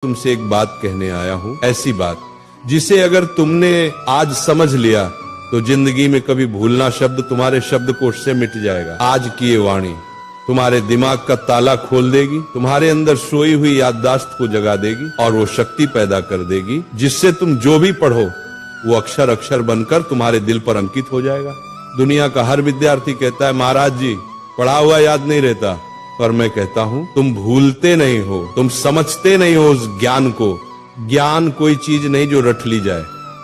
तुमसे एक बात कहने आया हूं, ऐसी बात जिसे अगर तुमने आज समझ लिया तो जिंदगी में कभी भूलना शब्द तुम्हारे शब्दकोश से मिट जाएगा। आज की ये वाणी तुम्हारे दिमाग का ताला खोल देगी, तुम्हारे अंदर सोई हुई याददाश्त को जगा देगी और वो शक्ति पैदा कर देगी जिससे तुम जो भी पढ़ो वो अक्षर अक्षर बनकर तुम्हारे दिल पर अंकित हो जाएगा। दुनिया का हर विद्यार्थी कहता है महाराज जी पढ़ा हुआ याद नहीं रहता, पर मैं कहता हूं तुम भूलते नहीं हो, तुम समझते नहीं हो उस ज्ञान को। ज्ञान कोई चीज नहीं जो रट ली जाए,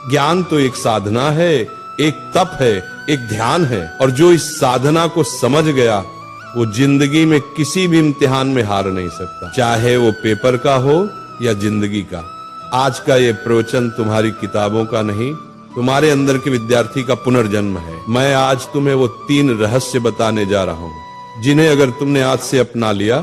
ज्ञान तो एक साधना है, एक तप है, एक ध्यान है, और जो इस साधना को समझ गया वो जिंदगी में किसी भी इम्तिहान में हार नहीं सकता, चाहे वो पेपर का हो या जिंदगी का। आज का ये प्रवचन तुम्हारी किताबों का नहीं, तुम्हारे अंदर के विद्यार्थी का पुनर्जन्म है। मैं आज तुम्हें वो 3 रहस्य बताने जा रहा हूं जिन्हें अगर तुमने आज से अपना लिया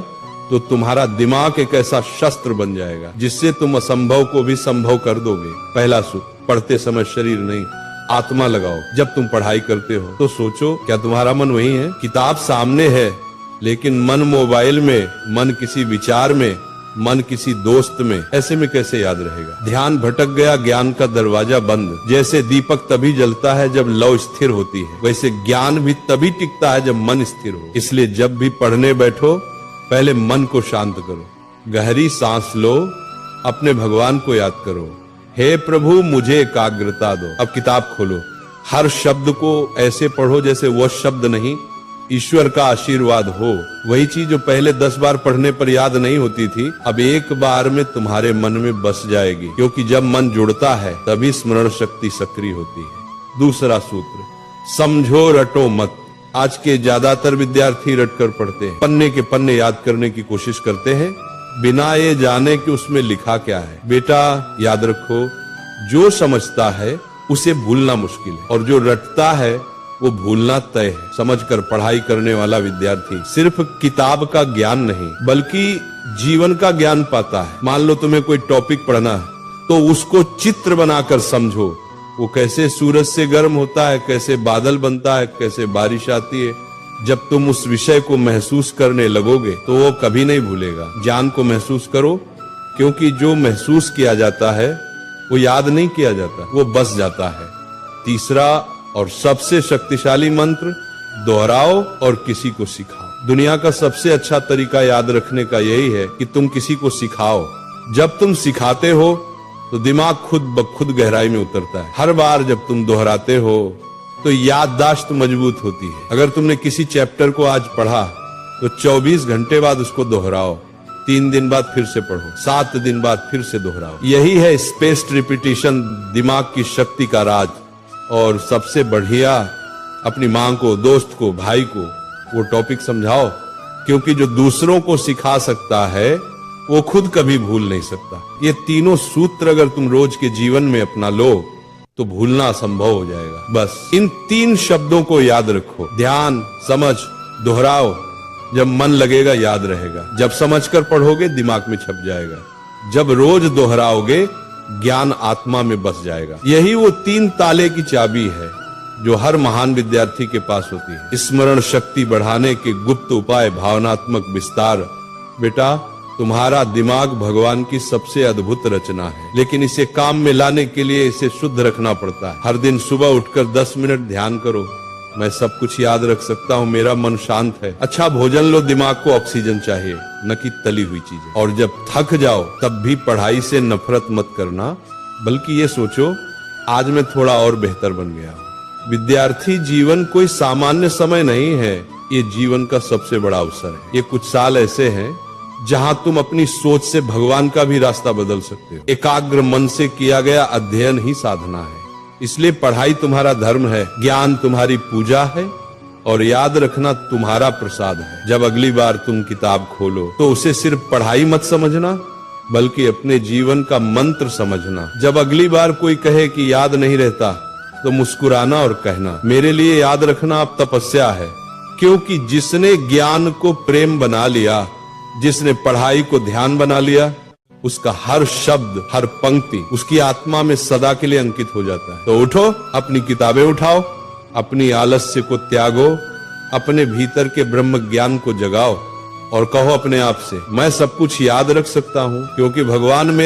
तो तुम्हारा दिमाग एक ऐसा शस्त्र बन जाएगा जिससे तुम असंभव को भी संभव कर दोगे। पहला सूत्र, पढ़ते समय शरीर नहीं आत्मा लगाओ। जब तुम पढ़ाई करते हो तो सोचो क्या तुम्हारा मन वही है? किताब सामने है लेकिन मन मोबाइल में, मन किसी विचार में, मन किसी दोस्त में, ऐसे में कैसे याद रहेगा? ध्यान भटक गया, ज्ञान का दरवाजा बंद। जैसे दीपक तभी जलता है जब लौ स्थिर होती है, वैसे ज्ञान भी तभी टिकता है जब मन स्थिर हो। इसलिए जब भी पढ़ने बैठो पहले मन को शांत करो, गहरी सांस लो, अपने भगवान को याद करो, हे प्रभु मुझे एकाग्रता दो। अब किताब खोलो, हर शब्द को ऐसे पढ़ो जैसे वो शब्द नहीं ईश्वर का आशीर्वाद हो। वही चीज जो पहले 10 बार पढ़ने पर याद नहीं होती थी अब एक बार में तुम्हारे मन में बस जाएगी, क्योंकि जब मन जुड़ता है तभी स्मरण शक्ति सक्रिय होती है। दूसरा सूत्र, समझो रटो मत। आज के ज्यादातर विद्यार्थी रटकर पढ़ते हैं, पन्ने के पन्ने याद करने की कोशिश करते हैं बिना ये जाने कि उसमें लिखा क्या है। बेटा याद रखो, जो समझता है उसे भूलना मुश्किल है और जो रटता है वो भूलना तय है। समझकर पढ़ाई करने वाला विद्यार्थी सिर्फ किताब का ज्ञान नहीं बल्कि जीवन का ज्ञान पाता है। मान लो तुम्हें कोई टॉपिक पढ़ना है तो उसको चित्र बनाकर समझो, वो कैसे सूरज से गर्म होता है, कैसे बादल बनता है, कैसे बारिश आती है। जब तुम उस विषय को महसूस करने लगोगे तो वो कभी नहीं भूलेगा। ज्ञान को महसूस करो, क्योंकि जो महसूस किया जाता है वो याद नहीं किया जाता, वो बस जाता है। तीसरा और सबसे शक्तिशाली मंत्र, दोहराओ और किसी को सिखाओ। दुनिया का सबसे अच्छा तरीका याद रखने का यही है कि तुम किसी को सिखाओ। जब तुम सिखाते हो तो दिमाग खुद ब खुद गहराई में उतरता है। हर बार जब तुम दोहराते हो तो याददाश्त मजबूत होती है। अगर तुमने किसी चैप्टर को आज पढ़ा तो 24 घंटे बाद उसको दोहराओ, 3 दिन बाद फिर से पढ़ो, 7 दिन बाद फिर से दोहराओ। यही है स्पेस्ड रिपीटिशन, दिमाग की शक्ति का राज। और सबसे बढ़िया, अपनी माँ को, दोस्त को, भाई को वो टॉपिक समझाओ, क्योंकि जो दूसरों को सिखा सकता है वो खुद कभी भूल नहीं सकता। ये तीनों सूत्र अगर तुम रोज के जीवन में अपना लो तो भूलना असंभव हो जाएगा। बस इन 3 शब्दों को याद रखो, ध्यान, समझ, दोहराओ। जब मन लगेगा याद रहेगा, जब समझकर पढ़ोगे दिमाग में छप जाएगा, जब रोज दोहराओगे ज्ञान आत्मा में बस जाएगा। यही वो 3 ताले की चाबी है जो हर महान विद्यार्थी के पास होती है। स्मरण शक्ति बढ़ाने के गुप्त उपाय, भावनात्मक विस्तार। बेटा तुम्हारा दिमाग भगवान की सबसे अद्भुत रचना है, लेकिन इसे काम में लाने के लिए इसे शुद्ध रखना पड़ता है। हर दिन सुबह उठकर 10 मिनट ध्यान करो, मैं सब कुछ याद रख सकता हूँ, मेरा मन शांत है। अच्छा भोजन लो, दिमाग को ऑक्सीजन चाहिए, न कि तली हुई चीजें। और जब थक जाओ तब भी पढ़ाई से नफरत मत करना, बल्कि ये सोचो आज मैं थोड़ा और बेहतर बन गया। विद्यार्थी जीवन कोई सामान्य समय नहीं है, ये जीवन का सबसे बड़ा अवसर है। ये कुछ साल ऐसे हैं जहां तुम अपनी सोच से भगवान का भी रास्ता बदल सकते हो। एकाग्र मन से किया गया अध्ययन ही साधना है। इसलिए पढ़ाई तुम्हारा धर्म है, ज्ञान तुम्हारी पूजा है और याद रखना तुम्हारा प्रसाद है। जब अगली बार तुम किताब खोलो तो उसे सिर्फ पढ़ाई मत समझना बल्कि अपने जीवन का मंत्र समझना। जब अगली बार कोई कहे कि याद नहीं रहता तो मुस्कुराना और कहना, मेरे लिए याद रखना अब तपस्या है। क्योंकि जिसने ज्ञान को प्रेम बना लिया, जिसने पढ़ाई को ध्यान बना लिया, उसका हर शब्द, हर पंक्ति उसकी आत्मा में सदा के लिए अंकित हो जाता है। तो उठो, अपनी किताबें उठाओ, अपनी आलस्य को त्यागो, अपने भीतर के ब्रह्म ज्ञान को जगाओ और कहो अपने आप से, मैं सब कुछ याद रख सकता हूँ क्योंकि भगवान में